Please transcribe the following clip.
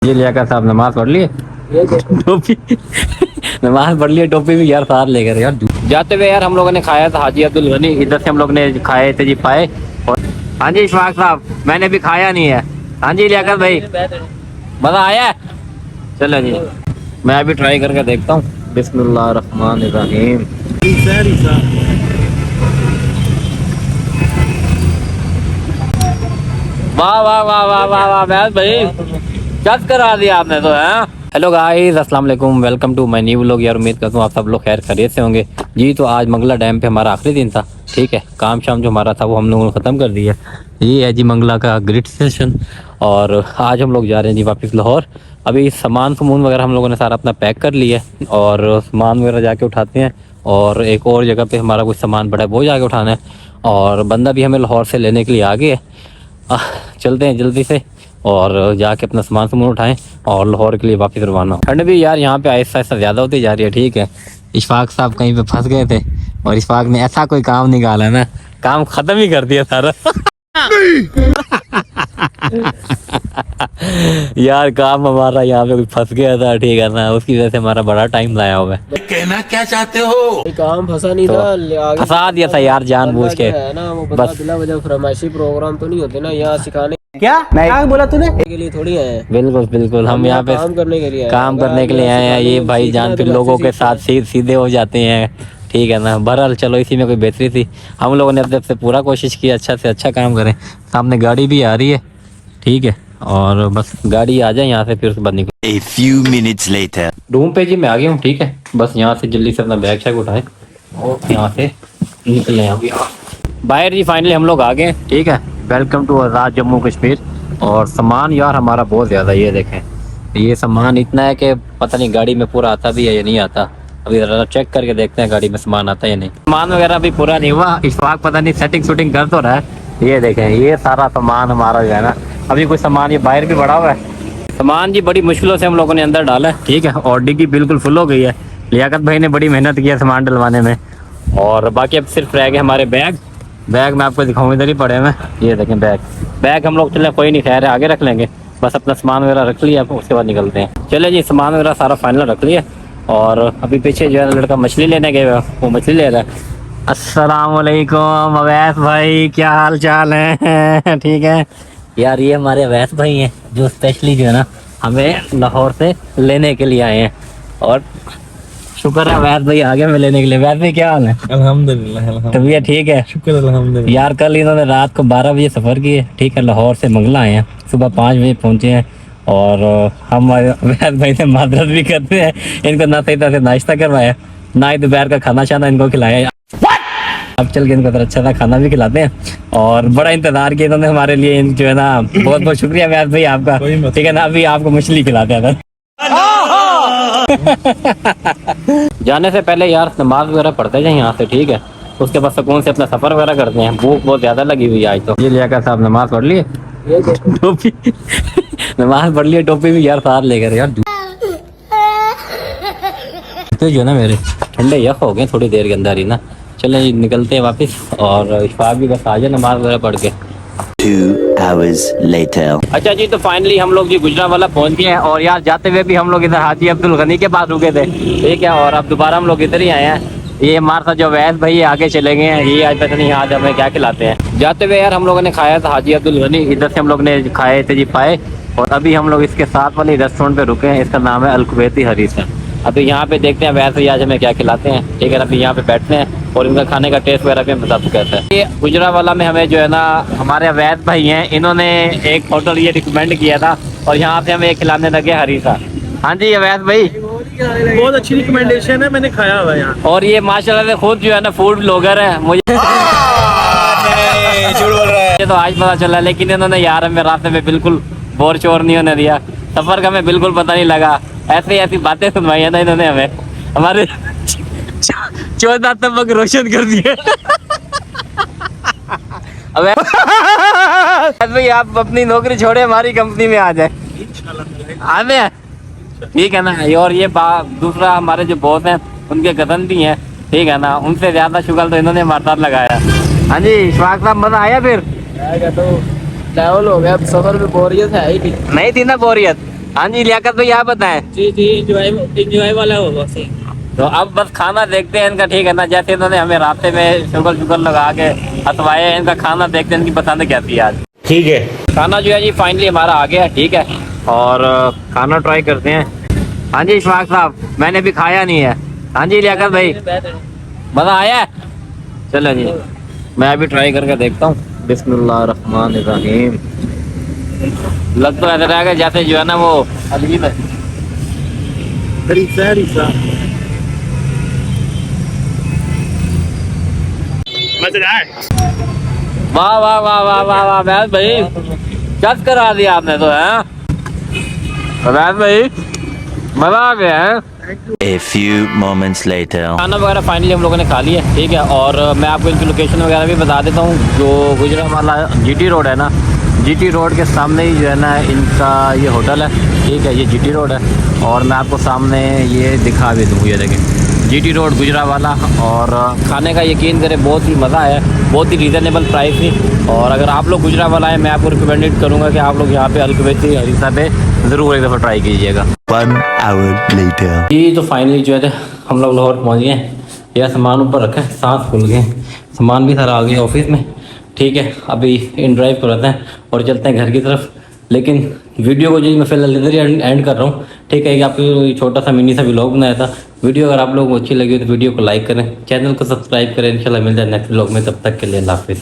ये लियाकत साहब नमाज पढ़ लिए टोपी नमाज पढ़ लिए टोपी भी यार साथ लेकर यार जाते हुए यार हम लोगों ने खाया था हाजी अब्दुल गनी इधर से हम लोग ने खाए थे जी पाए। और हाँ जी इशफाक साहब मैंने भी खाया नहीं है। हाँ जी लियाकत भाई मजा आया है? चलो जी मैं अभी ट्राई करके देखता हूँ। बिस्मिल्लाह रहमान रहीम। वाह वाह वाह वाह वाह वाह बैस भाई जज करा दिया आपने तो है। हेलो गाइस अस्सलाम वालेकुम welcome to my new vlog. यार उम्मीद करता हूँ आप सब लोग खैर खैरियत से होंगे जी। तो आज मंगला डैम पे हमारा आखिरी दिन था। ठीक है काम शाम जो हमारा था वो हम लोगों ने ख़त्म कर दिया। ये है जी मंगला का ग्रिड स्टेशन और आज हम लोग जा रहे हैं जी वापस लाहौर। अभी सामान समून वगैरह हम लोगों ने सारा अपना पैक कर लिया है और सामान वगैरह जाके उठाते हैं और एक और जगह पे हमारा कुछ सामान बड़ा है वो जाके उठाना है और बंदा भी हमें लाहौर से लेने के लिए आ गया है। चलते हैं जल्दी से और जाके अपना सामान सामान उठाएं और लाहौर के लिए वापस रवाना हो। ठंड भी यार यहाँ पे आहिस्ता आहिस्ता ज़्यादा होती जा रही है। ठीक है इशफाक साहब कहीं पे फंस गए थे और इशफाक ने ऐसा कोई काम निकाला ना काम ख़त्म ही कर दिया सारा यार काम हमारा यहाँ पे फंस गया था। ठीक है ना उसकी वजह से हमारा बड़ा टाइम लाया हुआ है। कहना क्या चाहते हो? काम फंसा नहीं तो था फंसा दिया था यार जानबूझ के है ना वो बस। बिला वजह फरमाइशी प्रोग्राम तो नहीं होते ना यहाँ सिखाने क्या बोला तूने? के लिए थोड़ी आए हैं। बिल्कुल बिल्कुल हम यहाँ पे काम करने के लिए काम करने के लिए आए हैं। ये भाई जान फिर लोगों के साथ सीधे हो जाते हैं। ठीक है ना बहरहाल चलो इसी में कोई बेहतरी थी। हम लोगों ने अपने से पूरा कोशिश की अच्छा से अच्छा काम करें। सामने गाड़ी भी आ रही है। ठीक है और बस गाड़ी आ जाए यहाँ से फिर उसके बाद निकल। A few minutes later. Room पे जी मैं आ गया हूँ। ठीक है बस यहाँ से जल्दी से अपना बैग शैग उठाएं और यहाँ से निकले अभी बाहर जी। फाइनली हम लोग आ गए। ठीक है वेलकम टू आज़ाद जम्मू कश्मीर। और सामान यार हमारा बहुत ज़्यादा ये देखें ये सामान इतना है कि पता नहीं गाड़ी में पूरा आता भी है या नहीं आता। अभी ज़रा चेक करके देखते हैं गाड़ी में सामान आता है या नहीं। सामान वगैरह अभी पूरा नहीं हुआ। इशफाक पता नहीं सेटिंग शूटिंग कर तो रहा है। ये देखें ये सारा सामान हमारा जो है ना अभी कुछ सामान ये बाहर भी पड़ा हुआ है। सामान जी बड़ी मुश्किलों से हम लोगों ने अंदर डाला है। ठीक है और डिग्गी बिल्कुल फुल हो गई है। लियाकत भाई ने बड़ी मेहनत की है सामान डलवाने में और बाकी अब सिर्फ रह गए हमारे बैग। बैग मैं आपको दिखाऊँ इधर ही पड़े हैं। ये देखें बैग हम लोग चले कोई नहीं खैर है आगे रख लेंगे। बस अपना सामान वगैरह रख लिया उसके बाद निकलते हैं। चले जी सामान वगैरह सारा फाइनल रख लिया और अभी पीछे जो है लड़का मछली लेने गए वो मछली ले रहा है। अस्सलाम वालेकुम अवैस भाई क्या हाल चाल है? ठीक है यार ये हमारे अवैस भाई हैं जो स्पेशली जो है ना हमें लाहौर से लेने के लिए आए हैं और शुक्र है अवैस भाई आ गए हमें लेने के लिए। वैसे भाई क्या हाल है? अल्हम्दुलिल्लाह तबीयत ठीक है? शुक्र अल्हम्दुलिल्लाह। यार कल इन्होंने रात को 12 बजे सफ़र किए। ठीक है लाहौर से मंगला आए हैं सुबह 5 बजे पहुँचे हैं और हम अवैस भाई से मादरत भी करते हैं। इनको ना सही तरह से नाश्ता करवाया ना ही दोपहर का खाना शाना इनको खिलाया। अब चल के इनको अच्छा सा खाना भी खिलाते हैं और बड़ा इंतजार किया इन्होंने हमारे लिए जो है ना बहुत बहुत शुक्रिया अवैस भाई आपका। ठीक है ना अभी आपको मछली खिलाते हैं। जाने से पहले यार नमाज वगैरह पढ़ते जाए यहाँ से। ठीक है उसके बाद सुकून से अपना सफर वगैरह करते हैं। भूख बहुत ज्यादा लगी हुई है आज तो। ये लियाकत साहब नमाज पढ़ लिए टोपी नमाज पढ़ लिए टोपी भी यार साथ लेकर यार तो जो ना मेरे ठंडे यख हो गए थोड़ी देर के अंदर ही ना। चले निकलते हैं वापस और इशफाक भी बस आ जाए नमाज वगैरह पढ़ के। 2 hours later. अच्छा जी तो फाइनली हम लोग जी गुजरांवाला पहुंच गए हैं और यार जाते हुए भी हम लोग इधर हाजी अब्दुल गनी के पास रुके थे। ठीक है और अब दोबारा हम लोग इधर ही आए हैं। ये हमारे साथ जो वैस भाई आगे चले गए हैं। ये आज पता नहीं आज हमें क्या खिलाते हैं। जाते हुए यार हम लोगों ने खाया था हाजी अब्दुल गनी इधर से हम लोग ने खाए थे जी पाए और अभी हम लोग इसके साथ वाले रेस्टोरेंट पे रुके हैं। इसका नाम है अल-कुवैती हरीसा। अभी यहाँ पे देखते हैं वैसे ही आज हमें क्या खिलाते हैं। ठीक है अभी यहाँ पे बैठते हैं और इनका खाने का टेस्ट वगैरह भी बता सकते हैं। ये गुजरांवाला में हमें जो है ना हमारे अवैस भाई हैं इन्होंने एक होटल ये रिकमेंड किया था और यहाँ से हमें एक खिलाने लगे हरीसा। हाँ जी अवैस भाई बहुत अच्छी रिकमेंडेशन है मैंने खाया हुआ यहाँ। और ये माशाल्लाह से खुद जो है ना फूड ब्लॉगर है। मुझे तो आज पता चला लेकिन इन्होंने यार हमें रास्ते में बिल्कुल बोर चोर नहीं होने दिया। सफर का हमें बिल्कुल पता नहीं लगा। ऐसी बातें सुनवाई है ना इन्होंने हमें हमारे 14 तबक रोशन कर दिए। अबे भाई आप अपनी नौकरी छोड़े हमारी कंपनी में आ जाए आने ठीक है ना। और ये दूसरा हमारे जो बॉस हैं उनके कज़न भी हैं। ठीक है ना उनसे ज्यादा शुगर तो इन्होंने हमारे साथ लगाया। हाँ जी इशफाक साहब मजा आया फिर? तो ट्रैवल हो गया सफर में बोरियत है ही नहीं थी ना बोरियत हाँ जी लियाकत भाई आप बताएं। जी जी इंजॉय वाला हो बस। तो अब बस खाना देखते हैं इनका, ठीक है ना। जैसे इन्होंने हमें रास्ते में शुगर लगा के हंसवाए हैं, इनका खाना देखते हैं इनकी पसंद क्या थी आज। ठीक है खाना जो है जी फाइनली हमारा आ गया है, ठीक है। और खाना ट्राई करते हैं। हाँ जी इशफाक साहब मैंने भी खाया नहीं है। हाँ जी लियाकत भाई मजा आया है? चलो जी मैं अभी ट्राई करके देखता हूँ। बिस्मिल्लाहिर्रहमानिर्रहीम। लग तो ऐसा रहेगा जैसे जो है ना वो अजीब है। वाह वाह वाह वाह वाह वाह वैद भाई जज करा दिया आपने तो है वैद भाई, मजा आ गया है। A few moments later. खाना वगैरह फाइनली हम लोगों ने खा लिया है, ठीक है। और मैं आपको इनकी लोकेशन वगैरह भी बता देता हूँ। जो गुजरांवाला जीटी रोड है ना, जीटी रोड के सामने ही जो है ना इनका ये होटल है, ठीक है। ये जीटी रोड है और मैं आपको सामने ये दिखा भी दूँ, ये देखें जीटी रोड गुजरांवाला। और खाने का यकीन करें बहुत ही मज़ा आया, बहुत ही रीज़नेबल प्राइस थी। और अगर आप लोग गुजरांवाला आए मैं आपको रिकमेंडेड करूँगा कि आप लोग यहाँ पे अलकुबैती हरीसा पे ज़रूर एक दफ़ा ट्राई कीजिएगा। 1 hour later. ये तो फाइनली जो है हम लोग लाहौर पहुँच गए। यह सामान ऊपर रखा है, सांस फूल गए, सामान भी सारा आ गया ऑफिस में, ठीक है। अभी इन ड्राइव करते हैं और चलते हैं घर की तरफ। लेकिन वीडियो को जो मैं फिलहाल इधर ही एंड कर रहा हूँ, ठीक है। आपको छोटा सा मिनी सा व्लॉग बनाया था। वीडियो अगर आप लोगों को अच्छी लगी हो तो वीडियो को लाइक करें, चैनल को सब्सक्राइब करें। इंशाल्लाह मिल जाए नेक्स्ट व्लॉग में, तब तक के लिए अल्लाह हाफिज़।